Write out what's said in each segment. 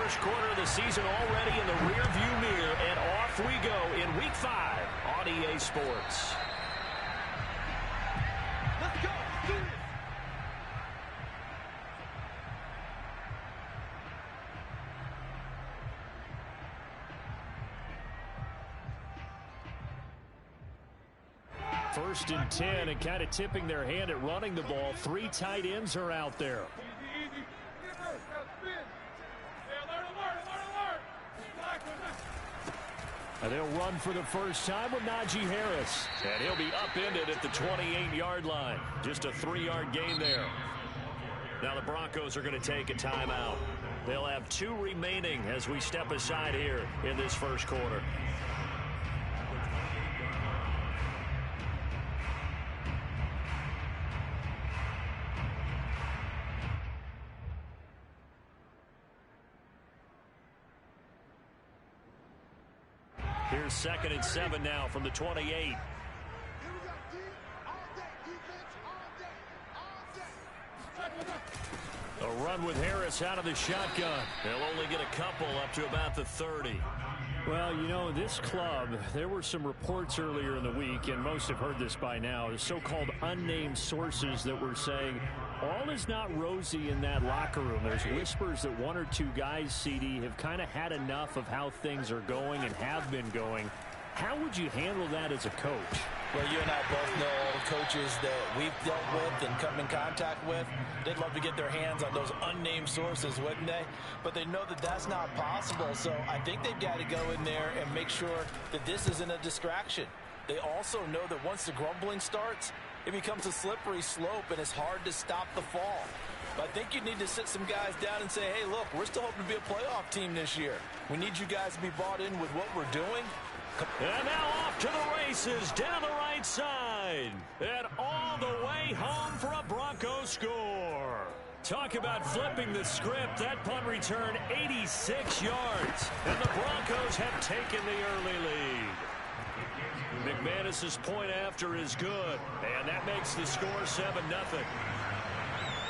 first quarter of the season already in the rearview mirror, and off we go in Week 5 on EA Sports. Let's go. Let's do this. First and 10, and kind of tipping their hand at running the ball. 3 tight ends are out there. And they'll run for the first time with Najee Harris. And he'll be upended at the 28-yard line. Just a 3-yard gain there. Now the Broncos are going to take a timeout. They'll have 2 remaining as we step aside here in this first quarter. Here's 2nd and 7 now from the 28. A run with Harris out of the shotgun. They'll only get a couple up to about the 30. Well, you know, this club, there were some reports earlier in the week, and most have heard this by now, the so-called unnamed sources that were saying all is not rosy in that locker room. There's whispers that 1 or 2 guys, CD, have kind of had enough of how things are going and have been going. How would you handle that as a coach? Well, you and I both know all the coaches that we've dealt with and come in contact with. They'd love to get their hands on those unnamed sources, wouldn't they? But they know that that's not possible, so I think they've got to go in there and make sure that this isn't a distraction. They also know that once the grumbling starts, it becomes a slippery slope, and it's hard to stop the fall. But I think you need to sit some guys down and say, hey, look, we're still hoping to be a playoff team this year. We need you guys to be bought in with what we're doing. And now off to the races, down the right side, and all the way home for a Broncos score. Talk about flipping the script. That punt return 86 yards, and the Broncos have taken the early lead. McManus's point after is good, and that makes the score 7-0.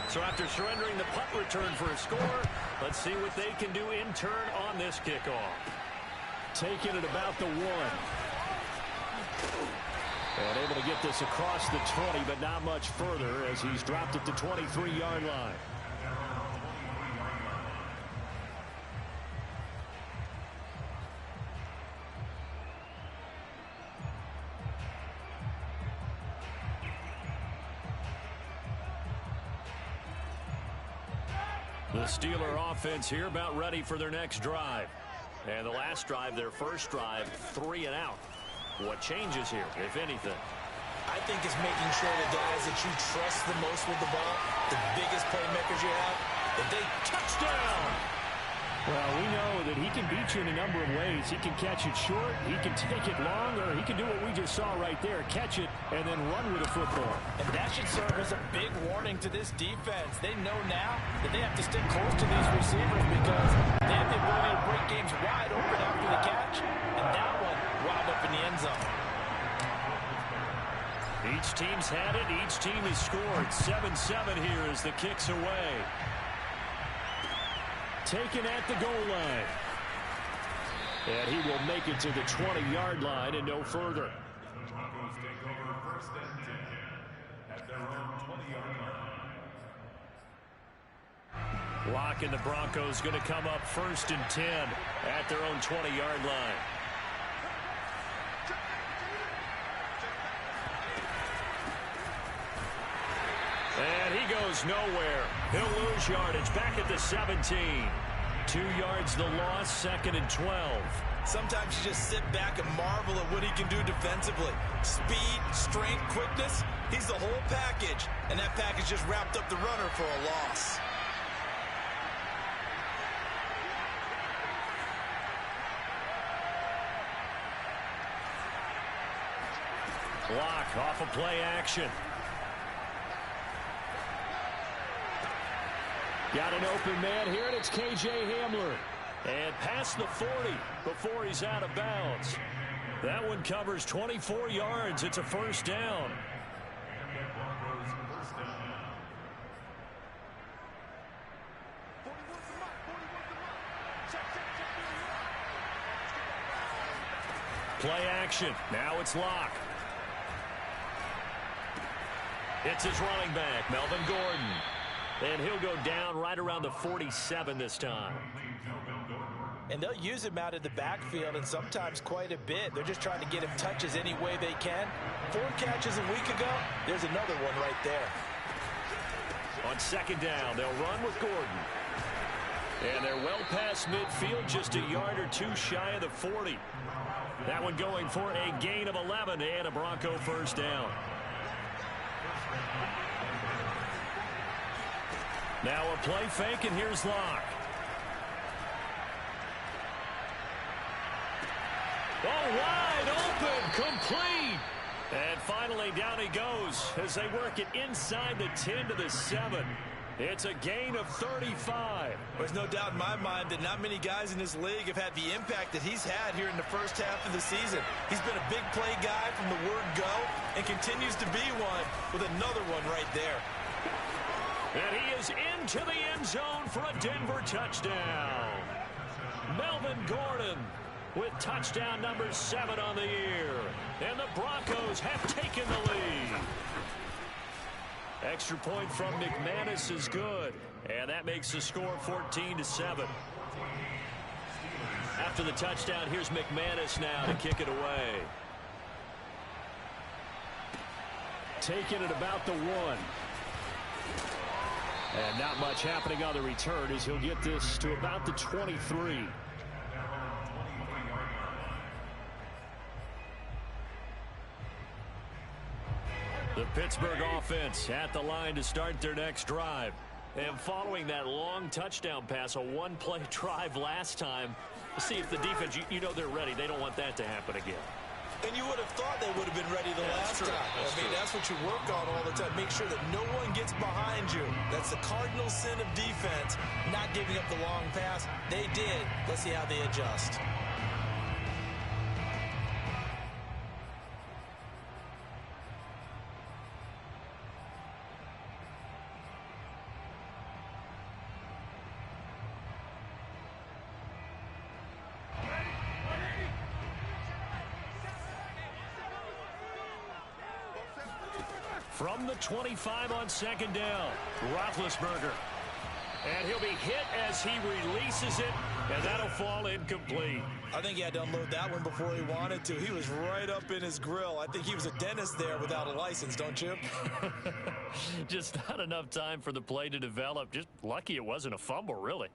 So after surrendering the punt return for a score, let's see what they can do in turn on this kickoff. Taking it about the 1. And able to get this across the 20, but not much further as he's dropped it to 23-yard line. The Steeler offense here about ready for their next drive. And the last drive, their first drive, 3 and out. What changes here, if anything? I think it's making sure the guys that you trust the most with the ball, the biggest playmakers you have, that they touchdown. Well, we know that he can beat you in a number of ways. He can catch it short, he can take it long, or he can do what we just saw right there, catch it and then run with the football. And that should serve as a big warning to this defense. They know now that they have to stick close to these receivers because they have the ability to break games wide open after the catch. And that one wound up in the end zone. Each team's had it. Each team has scored. 7-7 here as the kick's away. Taken at the goal line. And he will make it to the 20-yard line and no further. Broncos take over 1st and 10 at their own 20-yard line. Lock and the Broncos going to come up 1st and 10 at their own 20-yard line. And he goes nowhere. He'll lose yardage back at the 17. 2 yards the loss, 2nd and 12. Sometimes you just sit back and marvel at what he can do defensively. Speed, strength, quickness. He's the whole package. And that package just wrapped up the runner for a loss. Lock off of play action. Got an open man here, and it's KJ Hamler. And past the 40 before he's out of bounds. That one covers 24 yards. It's a first down. action. Now it's Locke. It's his running back, Melvin Gordon. And he'll go down right around the 47 this time. And they'll use him out of the backfield, and sometimes quite a bit. They're just trying to get him touches any way they can. 4 catches a week ago. There's another one right there. On second down, they'll run with Gordon. And they're well past midfield, just a yard or two shy of the 40. That one going for a gain of 11 and a Bronco first down. Now a play fake, and here's Locke. Oh, wide open, complete. And finally down he goes as they work it inside the 10 to the 7. It's a gain of 35. There's no doubt in my mind that not many guys in this league have had the impact that he's had here in the first half of the season. He's been a big play guy from the word go and continues to be one with another one right there. And he is into the end zone for a Denver touchdown. Melvin Gordon with touchdown number 7 on the year. And the Broncos have taken the lead. Extra point from McManus is good. And that makes the score 14-7. After the touchdown, here's McManus now to kick it away. Taking it about the 1. And not much happening on the return as he'll get this to about the 23. The Pittsburgh offense at the line to start their next drive. And following that long touchdown pass, a one-play drive last time, see if the defense, you know they're ready. They don't want that to happen again. And you would have thought they would have been ready the last time. That's what you work on all the time. Make sure that no one gets behind you. That's the cardinal sin of defense, not giving up the long pass. They did. Let's see how they adjust. From the 25 on second down, Roethlisberger. And he'll be hit as he releases it, and that'll fall incomplete. I think he had to unload that one before he wanted to. He was right up in his grill. I think he was a dentist there without a license, don't you? Just not enough time for the play to develop. Just lucky it wasn't a fumble, really.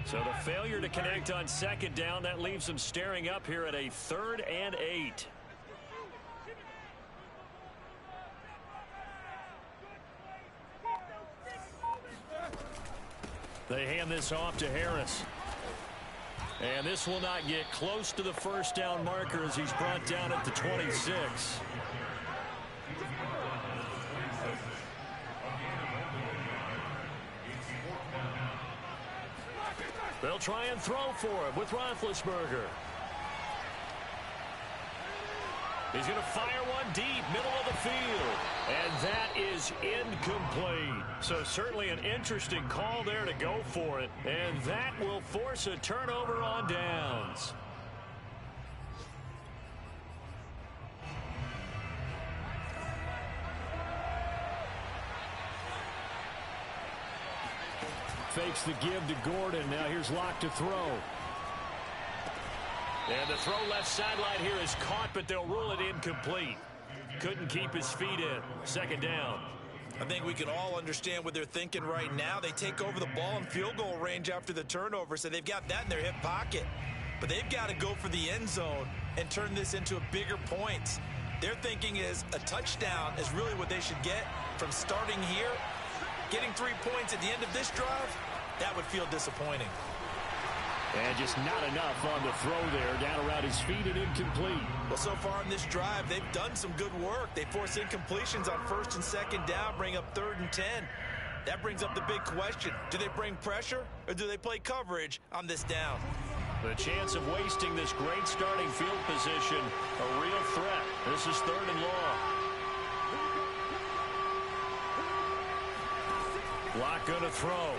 So the failure to connect on second down, that leaves them staring up here at a 3rd and 8. They hand this off to Harris. And this will not get close to the first down marker as he's brought down at the 26. They'll try and throw for him with Roethlisberger. He's going to fire one deep, middle of the field. And that is incomplete. So certainly an interesting call there to go for it. And that will force a turnover on downs. Fakes the give to Gordon. Now here's Locke to throw. And the throw left sideline here is caught, but they'll rule it incomplete. Couldn't keep his feet in. Second down. I think we can all understand what they're thinking right now. They take over the ball in field goal range after the turnover, so they've got that in their hip pocket. But they've got to go for the end zone and turn this into a bigger points. Their thinking is a touchdown is really what they should get from starting here. Getting 3 points at the end of this drive, that would feel disappointing. And just not enough on the throw there, down around his feet and incomplete. Well, so far in this drive, they've done some good work. They force incompletions on 1st and 2nd down, bring up 3rd and 10. That brings up the big question. Do they bring pressure or do they play coverage on this down? The chance of wasting this great starting field position, a real threat. This is 3rd and long. Locke going to throw.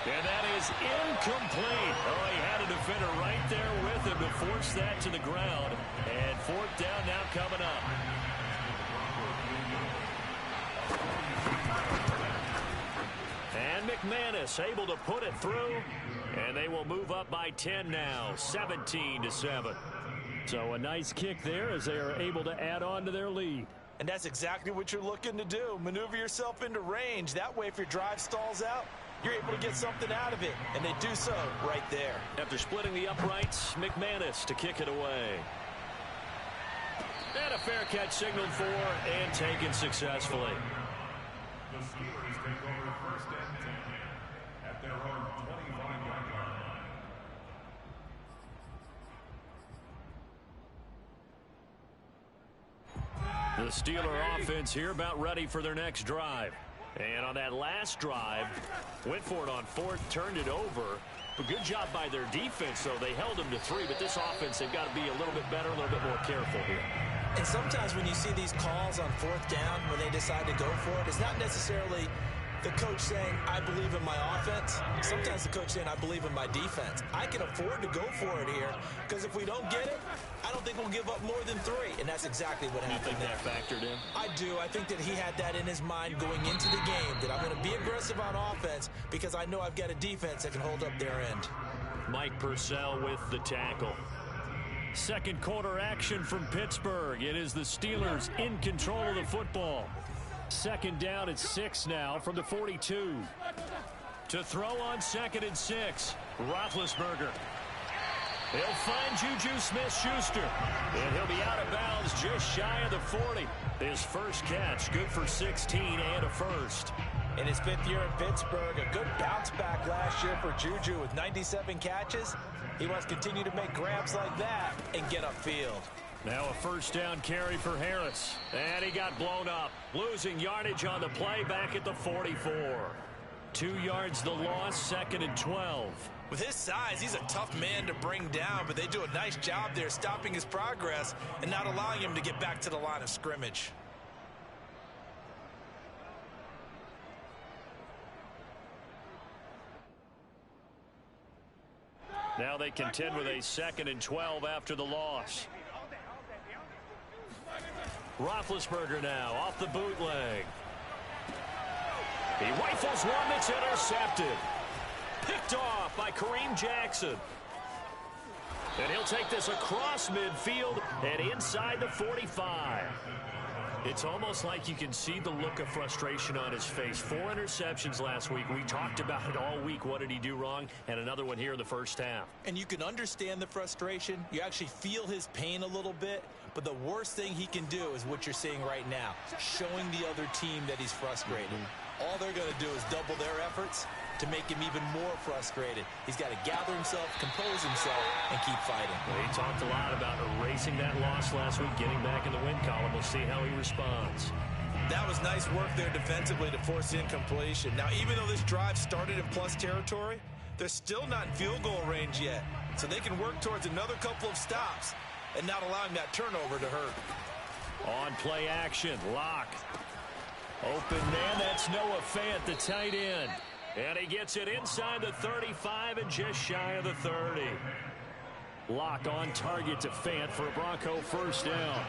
And that is incomplete. Oh, he had a defender right there with him to force that to the ground. And fourth down now coming up. And McManus able to put it through. And they will move up by 10 now, 17-7. So a nice kick there as they are able to add on to their lead. And that's exactly what you're looking to do. Maneuver yourself into range. That way, if your drive stalls out, you're able to get something out of it. And they do so right there. After splitting the uprights, McManus to kick it away. And a fair catch signaled for and taken successfully. The Steelers take over first and 10 at their own 25-yard line. The Steeler offense here about ready for their next drive. And on that last drive, went for it on fourth, turned it over. But good job by their defense, though. They held them to 3, but this offense, they've got to be a little bit better, a little bit more careful here. And sometimes when you see these calls on fourth down, when they decide to go for it, it's not necessarily the coach saying, I believe in my offense. Sometimes the coach saying, I believe in my defense. I can afford to go for it here, because if we don't get it, I don't think we'll give up more than 3. And that's exactly what happened there. You think that factored in? I do. I think that he had that in his mind going into the game, that I'm going to be aggressive on offense because I know I've got a defense that can hold up their end. Mike Purcell with the tackle. Second quarter action from Pittsburgh. It is the Steelers in control of the football. Second down at 6 now from the 42. To throw on 2nd and 6. Roethlisberger. He'll find Juju Smith-Schuster. And he'll be out of bounds just shy of the 40. His first catch, good for 16 and a first. In his 5th year in Pittsburgh, a good bounce back last year for Juju with 97 catches. He wants to continue to make grabs like that and get upfield. Now a first down carry for Harris. And he got blown up. Losing yardage on the play back at the 44. 2 yards the loss, 2nd and 12. With his size, he's a tough man to bring down, but they do a nice job there stopping his progress and not allowing him to get back to the line of scrimmage. Now they contend with a 2nd and 12 after the loss. Roethlisberger now off the bootleg. He rifles one that's intercepted. Picked off by Kareem Jackson. And he'll take this across midfield and inside the 45. It's almost like you can see the look of frustration on his face. 4 interceptions last week. We talked about it all week. What did he do wrong? And another one here in the first half. And you can understand the frustration. You actually feel his pain a little bit. But the worst thing he can do is what you're seeing right now, showing the other team that he's frustrated. All they're going to do is double their efforts to make him even more frustrated. He's got to gather himself, compose himself, and keep fighting. Well, he talked a lot about erasing that loss last week, getting back in the win column. We'll see how he responds. That was nice work there defensively to force the incompletion. Now, even though this drive started in plus territory, they're still not in field goal range yet. So they can work towards another couple of stops and not allowing that turnover to hurt. On play action, Locke. Open man, that's Noah Fant, the tight end. And he gets it inside the 35 and just shy of the 30. Locke on target to Fant for a Bronco first down.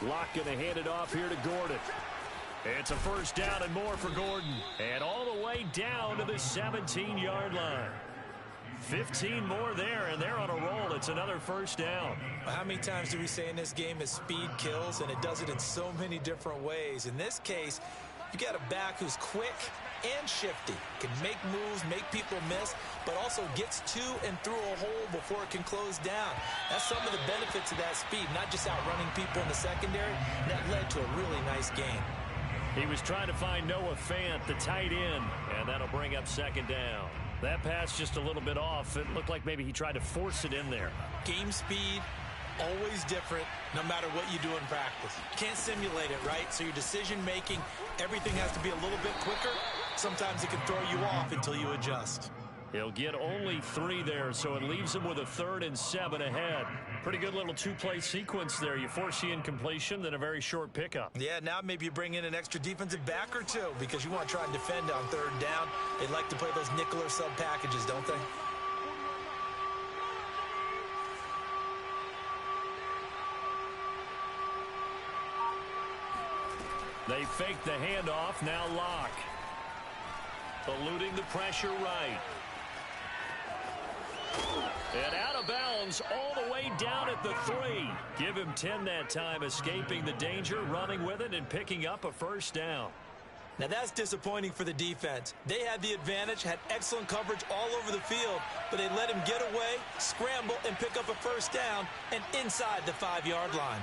Locke going to hand it off here to Gordon. It's a first down and more for Gordon. And all the way down to the 17-yard line. 15 more there, and they're on a roll. It's another first down. How many times do we say in this game is speed kills, and it does it in so many different ways. In this case, you got a back who's quick and shifty, can make moves, make people miss, but also gets to and through a hole before it can close down. That's some of the benefits of that speed, not just outrunning people in the secondary. And that led to a really nice game. He was trying to find Noah Fant, the tight end, and that'll bring up second down. That pass just a little bit off. It looked like maybe he tried to force it in there. Game speed, always different, no matter what you do in practice. You can't simulate it, right? So your decision-making, everything has to be a little bit quicker. Sometimes it can throw you off until you adjust. He'll get only 3 there, so it leaves him with a 3rd and 7 ahead. Pretty good little 2-play sequence there. You force the incompletion, then a very short pickup. Yeah, now maybe you bring in an extra defensive back or 2 because you want to try and defend on 3rd down. They like to play those nickel or sub packages, don't they? They fake the handoff, now Locke. Eluding the pressure right. And out of bounds all the way down at the 3. Give him 10 that time, escaping the danger, running with it, and picking up a 1st down. Now that's disappointing for the defense. They had the advantage, had excellent coverage all over the field, but they let him get away, scramble, and pick up a 1st down, and inside the 5-yard line.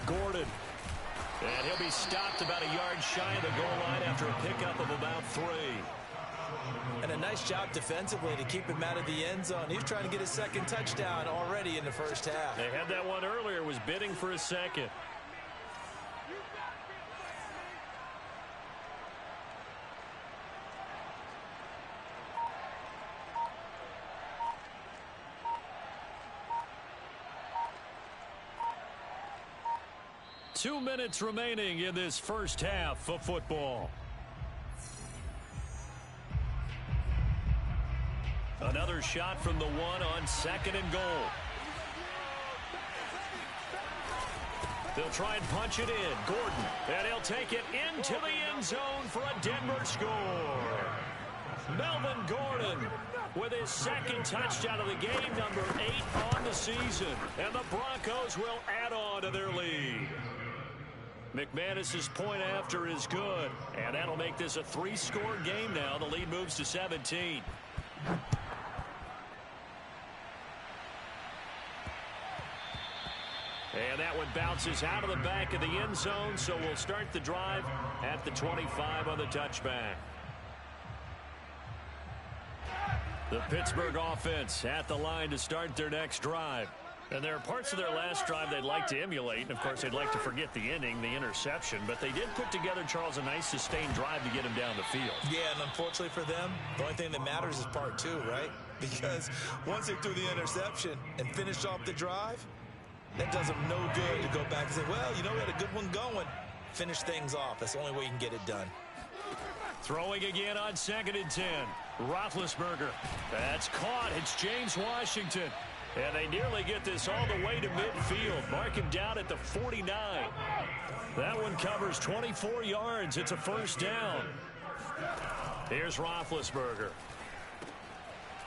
Gordon. And he'll be stopped about a yard shy of the goal line after a pickup of about 3. And a nice job defensively to keep him out of the end zone. He was trying to get his 2nd touchdown already in the 1st half. They had that one earlier, was bidding for a 2nd. Two minutes remaining in this 1st half of football. Another shot from the 1 on 2nd and goal. They'll try and punch it in. Gordon. And he'll take it into the end zone for a Denver score. Melvin Gordon with his 2nd touchdown of the game, number 8 on the season. And the Broncos will add on to their lead. McManus's point after is good, and that'll make this a 3-score game now. The lead moves to 17. And that one bounces out of the back of the end zone, so we'll start the drive at the 25 on the touchback. The Pittsburgh offense at the line to start their next drive. And there are parts of their last drive they'd like to emulate. And, of course, they'd like to forget the ending, the interception. But they did put together, Charles, a nice sustained drive to get him down the field. Yeah, and unfortunately for them, the only thing that matters is part 2, right? Because once they threw the interception and finished off the drive, that does them no good to go back and say, well, you know, we had a good one going. Finish things off. That's the only way you can get it done. Throwing again on 2nd and 10. Roethlisberger. That's caught. It's James Washington. And they nearly get this all the way to midfield. Mark him down at the 49. That one covers 24 yards. It's a 1st down. Here's Roethlisberger.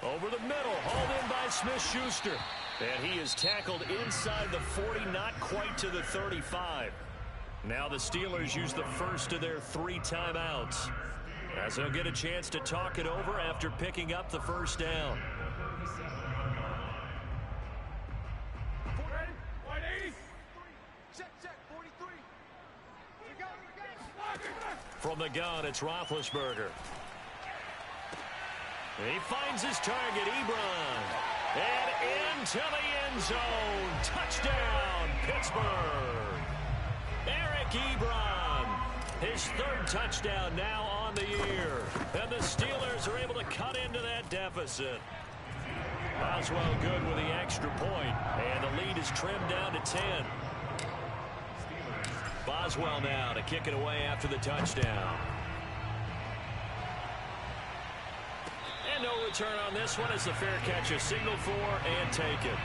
Over the middle, hauled in by Smith-Schuster. And he is tackled inside the 40, not quite to the 35. Now the Steelers use the first of their 3 timeouts, as they'll get a chance to talk it over after picking up the 1st down. From the gun, it's Roethlisberger. He finds his target, Ebron. And into the end zone. Touchdown, Pittsburgh. Eric Ebron. His 3rd touchdown now on the year. And the Steelers are able to cut into that deficit. Boswell good with the extra point. And the lead is trimmed down to 10. Boswell now to kick it away after the touchdown. And no return on this one as the fair catch is signaled for and taken.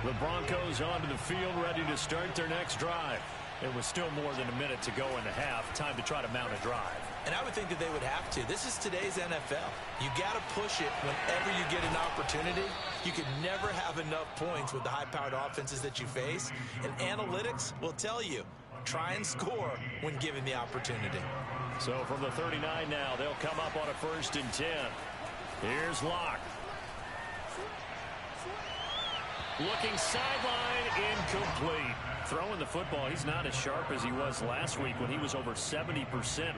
The Broncos onto the field, ready to start their next drive. It was still more than a minute to go in the half. Time to try to mount a drive. And I would think that they would have to. This is today's NFL. You got to push it whenever you get an opportunity. You can never have enough points with the high-powered offenses that you face. And analytics will tell you, try and score when given the opportunity. So from the 39 now, they'll come up on a 1st and 10. Here's Locke. Looking sideline, incomplete. Throwing the football, he's not as sharp as he was last week when he was over 70%.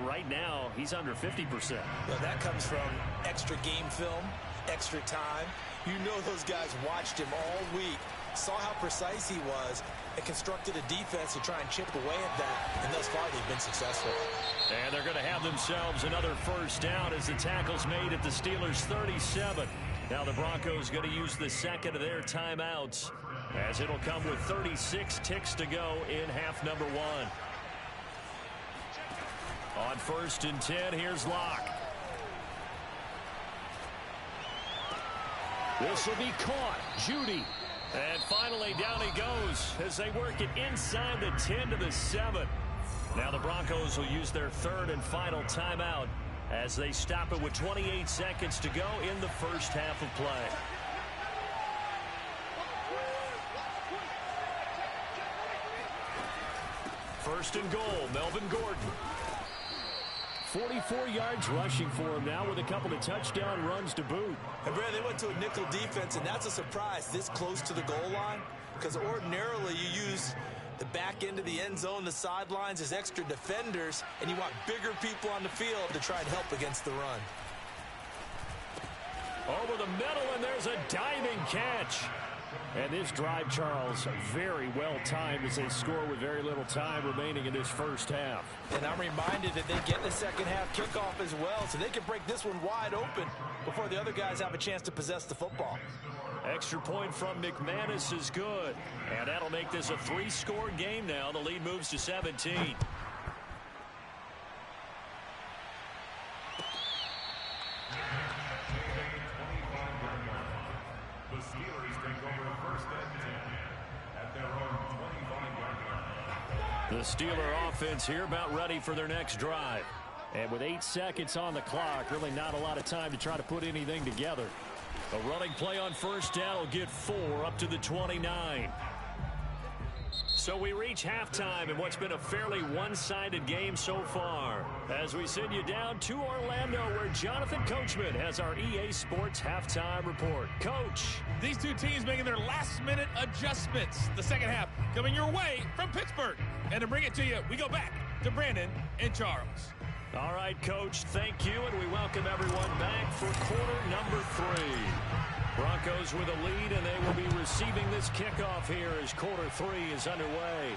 Right now, he's under 50%. Well, that comes from extra game film, extra time. You know those guys watched him all week, saw how precise he was, and constructed a defense to try and chip away at that. And thus far, they've been successful. And they're going to have themselves another first down as the tackle's made at the Steelers' 37. Now the Broncos going to use the second of their timeouts, as it'll come with 36 ticks to go in half number one. On 1st and 10, here's Locke. This will be caught. Judy. And finally down he goes as they work it inside the 10 to the 7. Now the Broncos will use their third and final timeout as they stop it with 28 seconds to go in the first half of play. First and goal, Melvin Gordon. 44 yards rushing for him now with a couple of touchdown runs to boot. And Brad, they went to a nickel defense, and that's a surprise this close to the goal line, because ordinarily you use the back end of the end zone, the sidelines as extra defenders, and you want bigger people on the field to try and help against the run. Over the middle, and there's a diving catch. And this drive, Charles, very well timed as they score with very little time remaining in this first half. And I'm reminded that they get the second half kickoff as well, so they can break this one wide open before the other guys have a chance to possess the football. Extra point from McManus is good. And that'll make this a 3-score game now. The lead moves to 17. The Steeler offense here about ready for their next drive. And with 8 seconds on the clock, really not a lot of time to try to put anything together. A running play on first down will get 4 up to the 29. So we reach halftime in what's been a fairly one-sided game so far, as we send you down to Orlando, where Jonathan Coachman has our EA Sports halftime report. Coach. These two teams making their last-minute adjustments. The second half coming your way from Pittsburgh. And to bring it to you, we go back to Brandon and Charles. All right, Coach, thank you, and we welcome everyone back for quarter number 3. Broncos with a lead, and they will be receiving this kickoff here as quarter 3 is underway.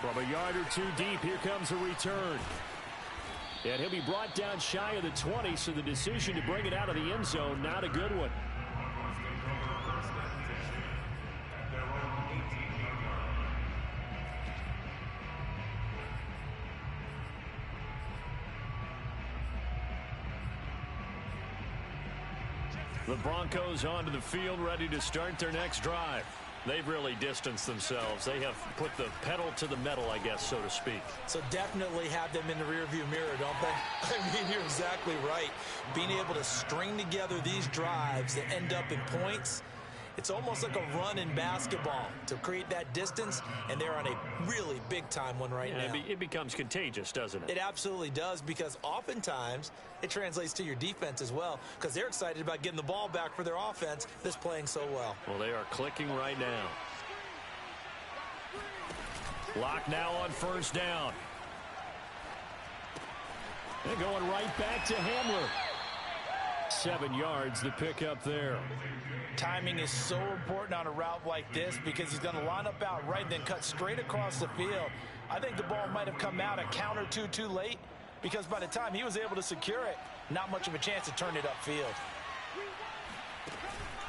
From a yard or two deep, here comes a return. And he'll be brought down shy of the 20, so the decision to bring it out of the end zone, not a good one. The Broncos onto the field, ready to start their next drive. They've really distanced themselves. They have put the pedal to the metal, I guess, so to speak. So definitely have them in the rearview mirror, don't they? I mean, you're exactly right. Being able to string together these drives that end up in points, it's almost like a run in basketball to create that distance, and they're on a really big-time one right now. It becomes contagious, doesn't it? It absolutely does, because oftentimes it translates to your defense as well, because they're excited about getting the ball back for their offense that's playing so well. Well, they are clicking right now. Locke now on first down. They're going right back to Hamler. 7 yards the pickup there. Timing is so important on a route like this, because he's going to line up out right, then cut straight across the field. I think the ball might have come out a count or two too late, because by the time he was able to secure it, not much of a chance to turn it upfield.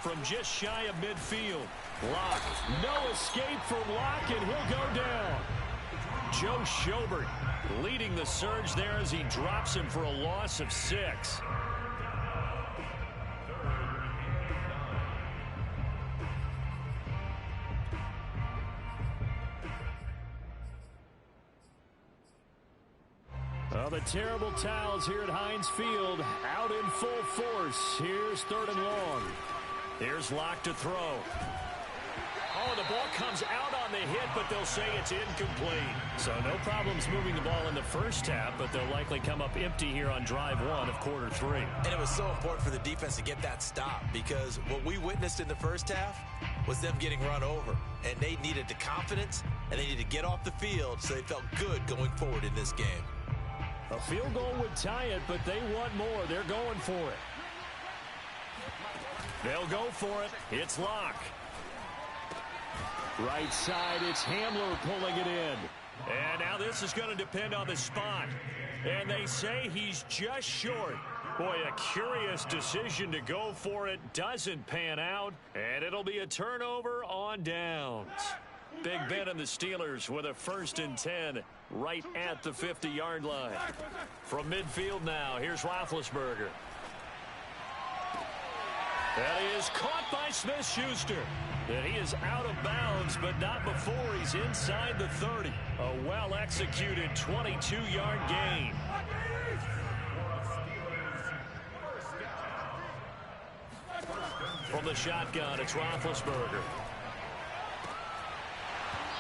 From just shy of midfield, Locke. No escape for Locke, and he'll go down. Joe Schobert leading the surge there as he drops him for a loss of 6. Well, the terrible towels here at Heinz Field out in full force. Here's 3rd and long. Here's Locke to throw. Oh, the ball comes out on the hit, but they'll say it's incomplete. So no problems moving the ball in the first half, but they'll likely come up empty here on drive one of quarter three. And it was so important for the defense to get that stop, because what we witnessed in the first half was them getting run over. And they needed the confidence, and they needed to get off the field so they felt good going forward in this game. A field goal would tie it, but they want more. They're going for it. They'll go for it. It's Locke. Right side, it's Hamler pulling it in. And now this is going to depend on the spot. And they say he's just short. Boy, a curious decision to go for it. Doesn't pan out. And it'll be a turnover on downs. Big Ben and the Steelers with a 1st and 10 right at the 50-yard line. From midfield now, here's Roethlisberger. That is caught by Smith-Schuster. And he is out of bounds, but not before he's inside the 30. A well-executed 22-yard gain. From the shotgun, it's Roethlisberger.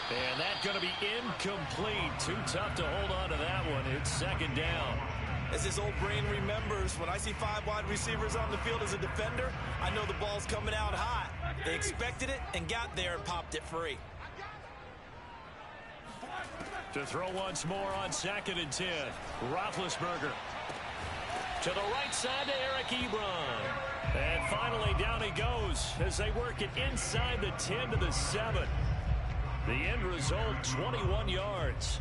And that's going to be incomplete. Too tough to hold on to that one. It's 2nd down. As his old brain remembers, when I see 5 wide receivers on the field as a defender, I know the ball's coming out hot. They expected it and got there and popped it free. To throw once more on 2nd and 10. Roethlisberger. To the right side to Eric Ebron. And finally down he goes as they work it inside the 10 to the 7. The end result, 21 yards.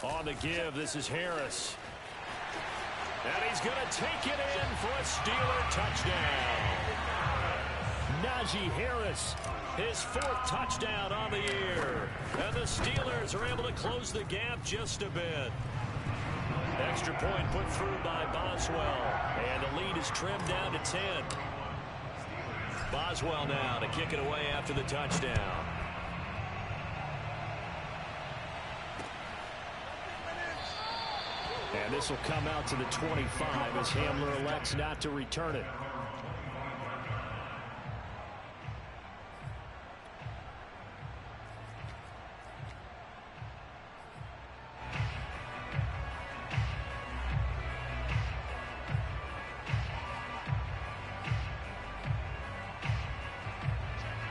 On the give, this is Harris. And he's going to take it in for a Steeler touchdown. Najee Harris, his 4th touchdown on the year. And the Steelers are able to close the gap just a bit. Extra point put through by Boswell. And the lead is trimmed down to 10. Boswell now to kick it away after the touchdown. And this will come out to the 25 as Hamler elects not to return it.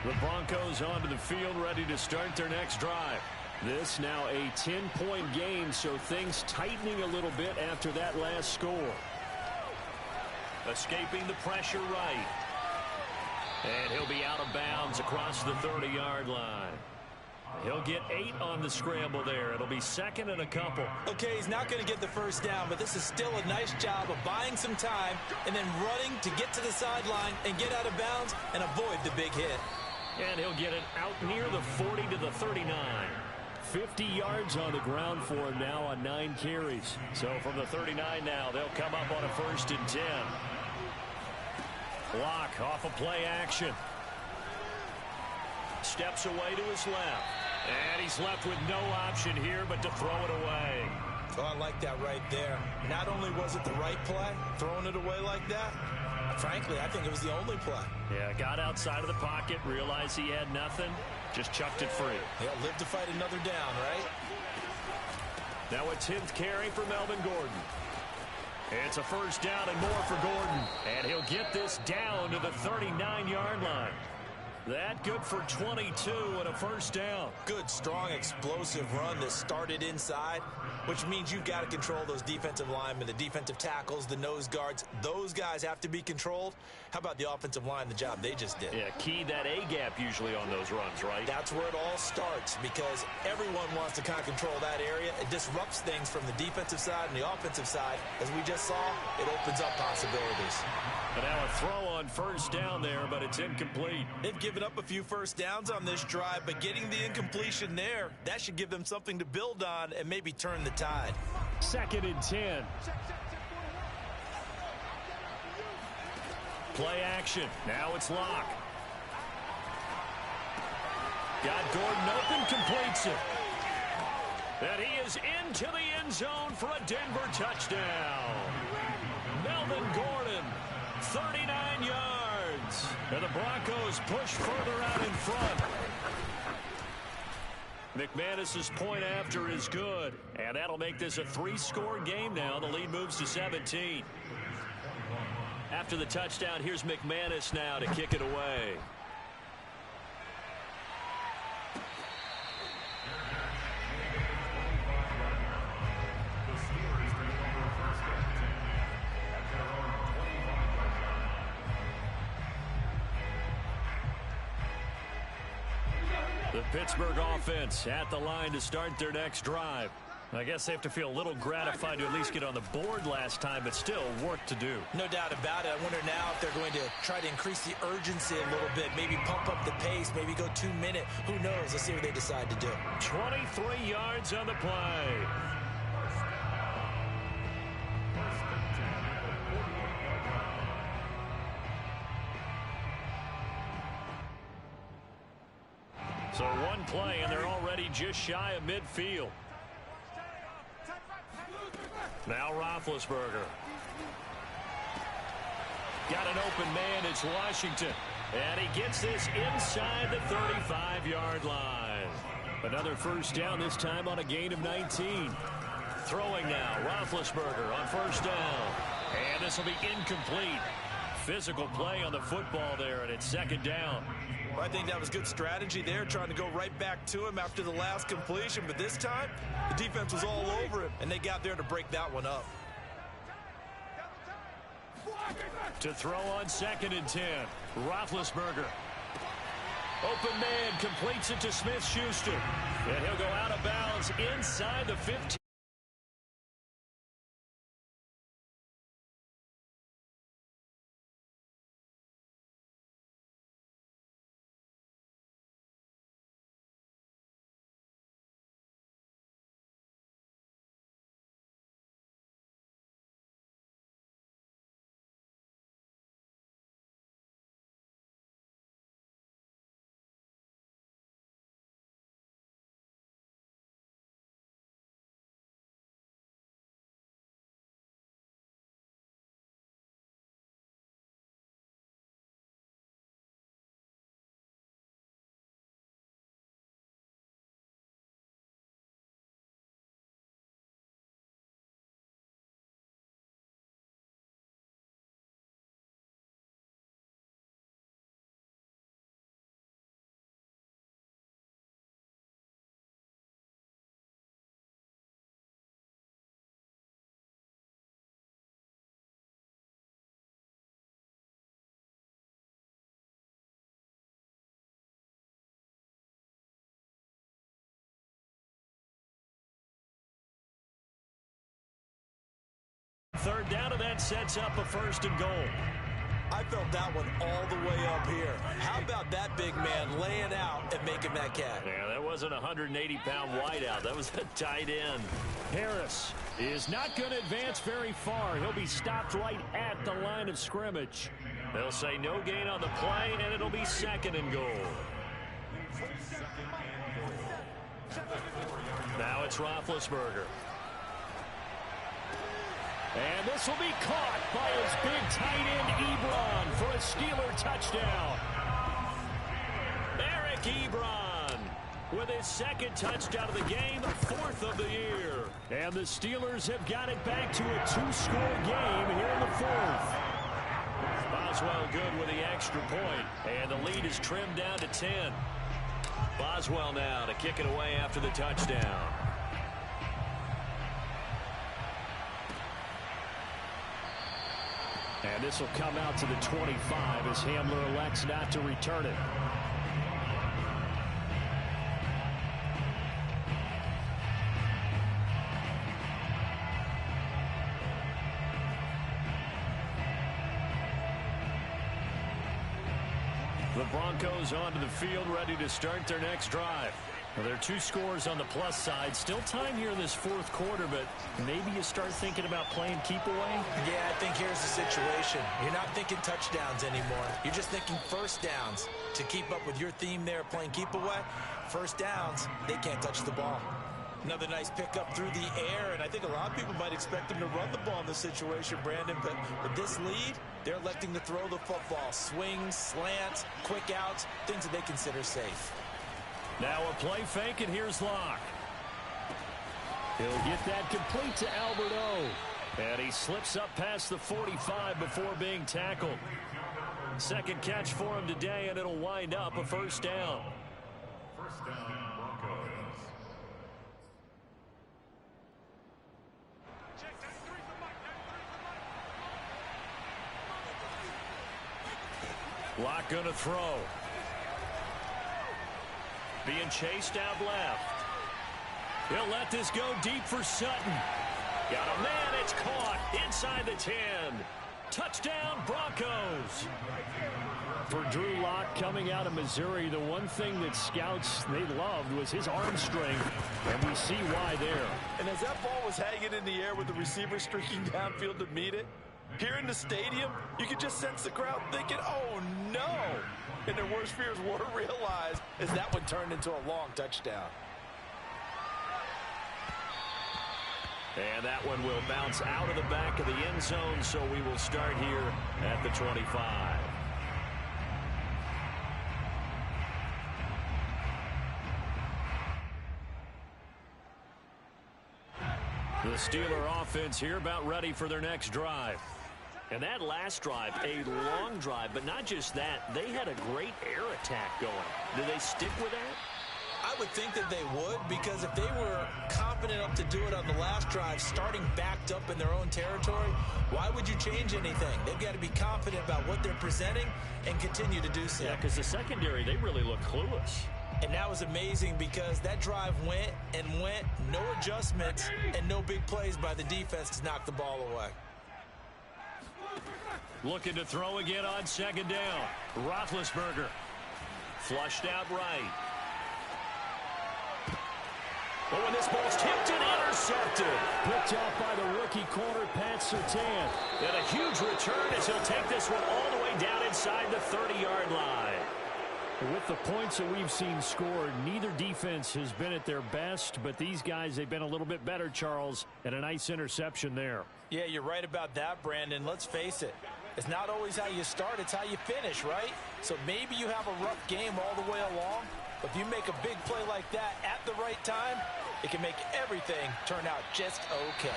The Broncos onto the field, ready to start their next drive. This now a 10-point game, so things tightening a little bit after that last score. Escaping the pressure right. And he'll be out of bounds across the 30-yard line. He'll get 8 on the scramble there. It'll be 2nd and a couple. Okay, he's not going to get the first down, but this is still a nice job of buying some time and then running to get to the sideline and get out of bounds and avoid the big hit. And he'll get it out near the 40 to the 39. 50 yards on the ground for him now on 9 carries. So from the 39 now, they'll come up on a 1st and 10. Locke off a play action. Steps away to his left. And he's left with no option here but to throw it away. Oh, I like that right there. Not only was it the right play, throwing it away like that, frankly, I think it was the only play. Yeah, got outside of the pocket, realized he had nothing, just chucked it free. Yeah, live to fight another down, right? Now a 10th carry for Melvin Gordon. It's a 1st down and more for Gordon. And he'll get this down to the 39-yard line. That good for 22 and a 1st down. Good, strong, explosive run that started inside, which means you've got to control those defensive linemen, the defensive tackles, the nose guards. Those guys have to be controlled. How about the offensive line, the job they just did? Yeah, key that A-gap usually on those runs, right? That's where it all starts, because everyone wants to kind of control that area. It disrupts things from the defensive side and the offensive side. As we just saw, it opens up possibilities. But now a throw on 1st down there, but it's incomplete. They've given up a few 1st downs on this drive, but getting the incompletion there, that should give them something to build on and maybe turn the tide. 2nd and 10. Play action. Now it's Locke. Got Gordon open, completes it. And he is into the end zone for a Denver touchdown. Melvin Gordon, 39 yards. And the Broncos push further out in front. McManus's point after is good. And that'll make this a 3-score game now. The lead moves to 17. After the touchdown, here's McManus now to kick it away. The Pittsburgh offense at the line to start their next drive. I guess they have to feel a little gratified to at least get on the board last time, but still work to do. No doubt about it. I wonder now if they're going to try to increase the urgency a little bit, maybe pump up the pace, maybe go 2-minute. Who knows? Let's see what they decide to do. 23 yards on the play. So one play, and they're already just shy of midfield. Now Roethlisberger. Got an open man. It's Washington. And he gets this inside the 35-yard line. Another first down, this time on a gain of 19. Throwing now, Roethlisberger on first down. And this will be incomplete. Physical play on the football there, and it's second down. Well, I think that was good strategy there, trying to go right back to him after the last completion. But this time, the defense was all over him, and they got there to break that one up. To throw on second and 10, Roethlisberger. Open man completes it to Smith-Schuster. And he'll go out of bounds inside the 15. Third down, and that sets up a first and goal. I felt that one all the way up here. How about that big man laying out and making that catch? Yeah, that wasn't a 180-pound wideout. That was a tight end. Harris is not going to advance very far. He'll be stopped right at the line of scrimmage. They'll say no gain on the play, and it'll be second and goal. Now it's Roethlisberger. And this will be caught by his big tight end, Ebron, for a Steeler touchdown. Eric Ebron with his second touchdown of the game, fourth of the year. And the Steelers have got it back to a 2-score game here in the fourth. Boswell good with the extra point, and the lead is trimmed down to 10. Boswell now to kick it away after the touchdown. And this will come out to the 25 as Hamler elects not to return it. The Broncos onto the field, ready to start their next drive. Well, there are 2 scores on the plus side. Still time here in this fourth quarter, but maybe you start thinking about playing keep away? Yeah, I think here's the situation. You're not thinking touchdowns anymore. You're just thinking first downs. To keep up with your theme there, playing keep away, first downs, they can't touch the ball. Another nice pickup through the air, and I think a lot of people might expect him to run the ball in this situation, Brandon, but with this lead, they're electing to throw the football. Swings, slants, quick outs, things that they consider safe. Now a play fake, and here's Locke. He'll get that complete to Albert O. And he slips up past the 45 before being tackled. Second catch for him today, and it'll wind up a first down. First down, Broncos. Locke gonna throw. Being chased out left. He'll let this go deep for Sutton. Got a man, it's caught inside the 10. Touchdown, Broncos. For Drew Lock coming out of Missouri, the one thing that scouts they loved was his arm strength, and we see why there. And as that ball was hanging in the air with the receiver streaking downfield to meet it, here in the stadium, you could just sense the crowd thinking, oh no! And their worst fears were realized as that one turned into a long touchdown. And that one will bounce out of the back of the end zone, so we will start here at the 25. The Steeler offense here about ready for their next drive. And that last drive, a long drive, but not just that. They had a great air attack going. Do they stick with that? I would think that they would, because if they were confident enough to do it on the last drive, starting backed up in their own territory, why would you change anything? They've got to be confident about what they're presenting and continue to do so. Yeah, because the secondary, they really look clueless. And that was amazing because that drive went and went, no adjustments, and no big plays by the defense to knock the ball away. Looking to throw again on second down. Roethlisberger. Flushed out right. Oh, and this ball's tipped and intercepted. Picked off by the rookie corner, Pat Surtain. And a huge return as he'll take this one all the way down inside the 30-yard line. With the points that we've seen scored, neither defense has been at their best, but these guys, they've been a little bit better, Charles, and a nice interception there. Yeah, you're right about that, Brandon. Let's face it. It's not always how you start, it's how you finish, right? So maybe you have a rough game all the way along, but if you make a big play like that at the right time, it can make everything turn out just okay.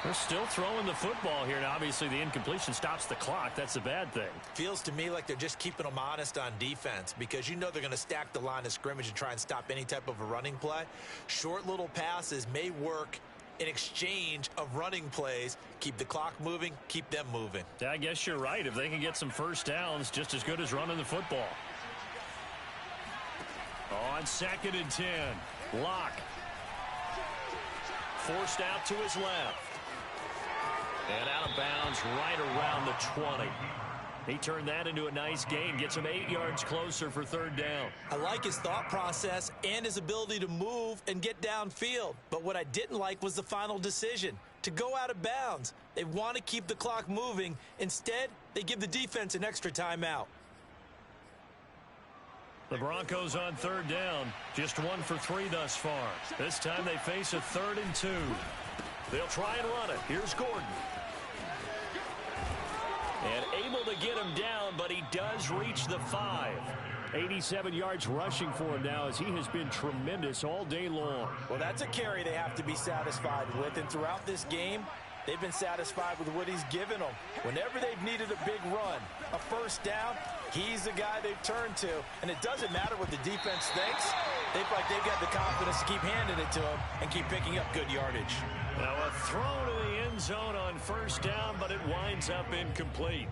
They're still throwing the football here, and obviously the incompletion stops the clock. That's a bad thing. Feels to me like they're just keeping them honest on defense, because you know they're going to stack the line of scrimmage and try and stop any type of a running play. Short little passes may work in exchange of running plays. Keep the clock moving, keep them moving. Yeah, I guess you're right. If they can get some first downs, just as good as running the football. On 2nd and 10, Locke. Forced out to his left. And out of bounds right around the 20. He turned that into a nice gain. Gets him 8 yards closer for third down. I like his thought process and his ability to move and get downfield. But what I didn't like was the final decision, to go out of bounds. They want to keep the clock moving. Instead, they give the defense an extra timeout. The Broncos on third down. Just 1 for 3 thus far. This time they face a 3rd and 2. They'll try and run it. Here's Gordon. And able to get him down, but he does reach the 5. 87 yards rushing for him now, as he has been tremendous all day long. Well, that's a carry they have to be satisfied with, and throughout this game, they've been satisfied with what he's given them. Whenever they've needed a big run, a first down, he's the guy they've turned to. And it doesn't matter what the defense thinks. They feel like they've got the confidence to keep handing it to him and keep picking up good yardage. Now a throw to the end zone on first down, but it winds up incomplete.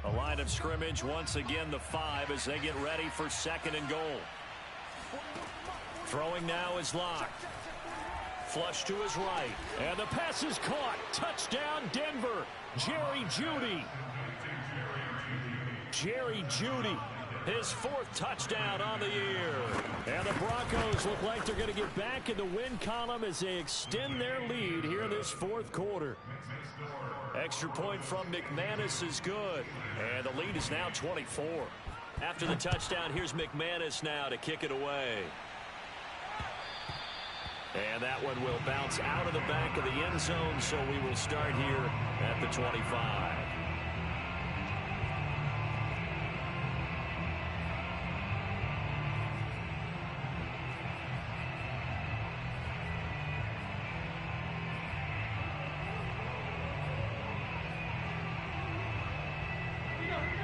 A line of scrimmage, once again the 5 as they get ready for 2nd and goal. Throwing now is Locke. Flush to his right. And the pass is caught. Touchdown, Denver. Jerry Jeudy. Jerry Jeudy. His 4th touchdown on the year. And the Broncos look like they're going to get back in the win column as they extend their lead here in this 4th quarter. Extra point from McManus is good. And the lead is now 24. After the touchdown, here's McManus now to kick it away. And that one will bounce out of the back of the end zone, so we will start here at the 25.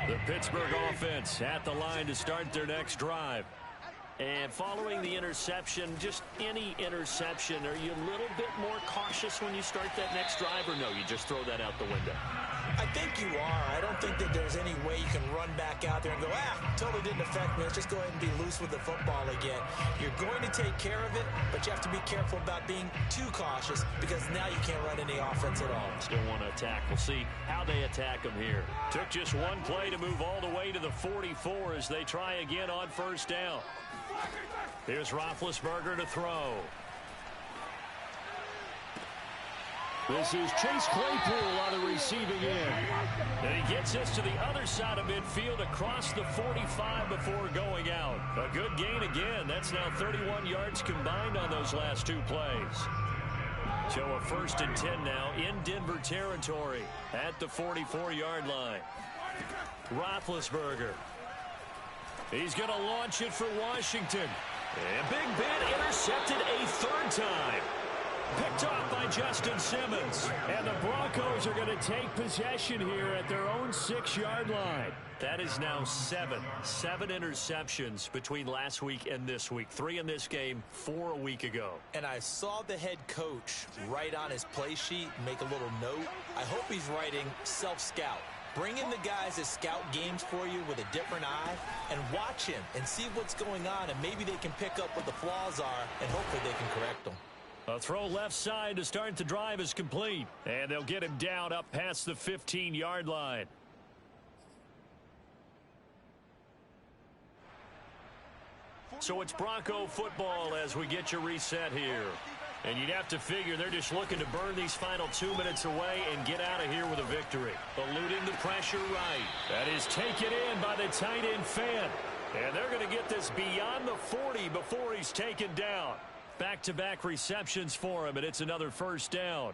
The Pittsburgh offense at the line to start their next drive. And following the interception, just any interception, are you a little bit more cautious when you start that next drive, or no, you just throw that out the window? I think you are. I don't think that there's any way you can run back out there and go, totally didn't affect me. Let's just go ahead and be loose with the football again. You're going to take care of it, but you have to be careful about being too cautious because now you can't run any offense at all. Still want to attack. We'll see how they attack them here. Took just one play to move all the way to the 44 as they try again on first down. Here's Roethlisberger to throw. This is Chase Claypool on the receiving end. And he gets this to the other side of midfield across the 45 before going out. A good gain again. That's now 31 yards combined on those last two plays. So a 1st and 10 now in Denver territory at the 44-yard line. Roethlisberger. He's going to launch it for Washington. And Big Ben intercepted a 3rd time. Picked off by Justin Simmons. And the Broncos are going to take possession here at their own 6-yard line. That is now 7 interceptions between last week and this week. 3 in this game, 4 a week ago. And I saw the head coach write on his play sheet, make a little note. I hope he's writing self-scout. Bring in the guys that scout games for you with a different eye and watch him and see what's going on, and maybe they can pick up what the flaws are, and hopefully they can correct them. A throw left side to start the drive is complete. And they'll get him down up past the 15-yard line. So it's Bronco football as we get you reset here. And you'd have to figure they're just looking to burn these final 2 minutes away and get out of here with a victory. Eluding the pressure right. That is taken in by the tight end Fant. And they're going to get this beyond the 40 before he's taken down. Back-to-back receptions for him, and it's another 1st down.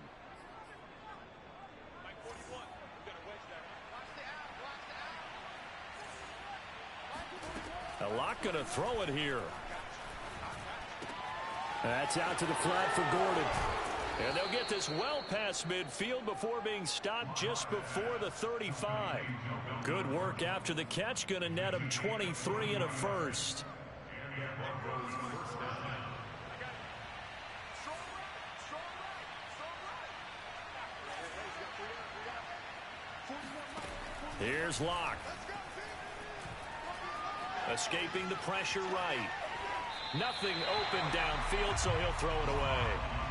A lot going to throw it here. That's out to the flat for Gordon. And they'll get this well past midfield before being stopped just before the 35. Good work after the catch. Going to net him 23 and a 1st. Here's Locke. Escaping the pressure right. Nothing open downfield, so he'll throw it away.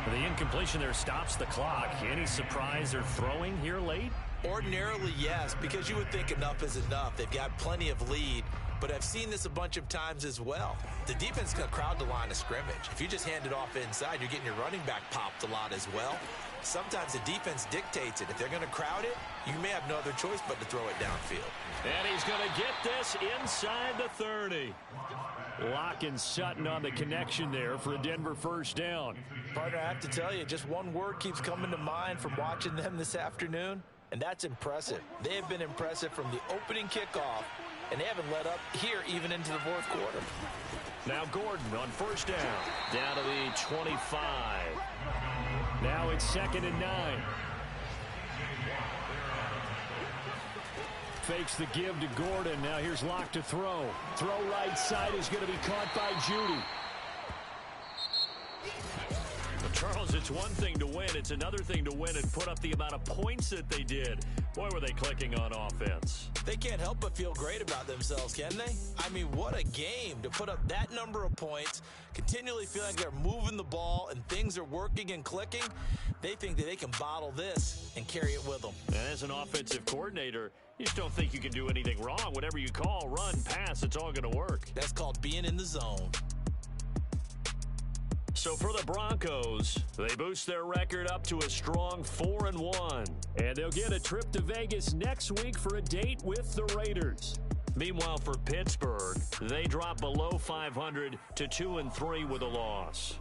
The incompletion there stops the clock. Any surprise they're throwing here late? Ordinarily, yes, because you would think enough is enough. They've got plenty of lead, but I've seen this a bunch of times as well. The defense is going to crowd the line of scrimmage. If you just hand it off inside, you're getting your running back popped a lot as well. Sometimes the defense dictates it. If they're going to crowd it, you may have no other choice but to throw it downfield. And he's going to get this inside the 30. Locke and Sutton on the connection there for a Denver 1st down. Partner, I have to tell you, just one word keeps coming to mind from watching them this afternoon, and that's impressive. They have been impressive from the opening kickoff, and they haven't let up here even into the 4th quarter. Now Gordon on 1st down. Down to the 25. Now it's 2nd and 9. Fakes the give to Gordon. Now here's Locke to throw. Throw right side is going to be caught by Judy. Well, Charles, it's one thing to win. It's another thing to win and put up the amount of points that they did. Boy, were they clicking on offense. They can't help but feel great about themselves, can they? I mean, what a game to put up that number of points, continually feel like they're moving the ball and things are working and clicking. They think that they can bottle this and carry it with them. And as an offensive coordinator, you just don't think you can do anything wrong. Whatever you call, run, pass, it's all going to work. That's called being in the zone. So for the Broncos, they boost their record up to a strong 4-1. And they'll get a trip to Vegas next week for a date with the Raiders. Meanwhile, for Pittsburgh, they drop below 500 to 2-3 with a loss.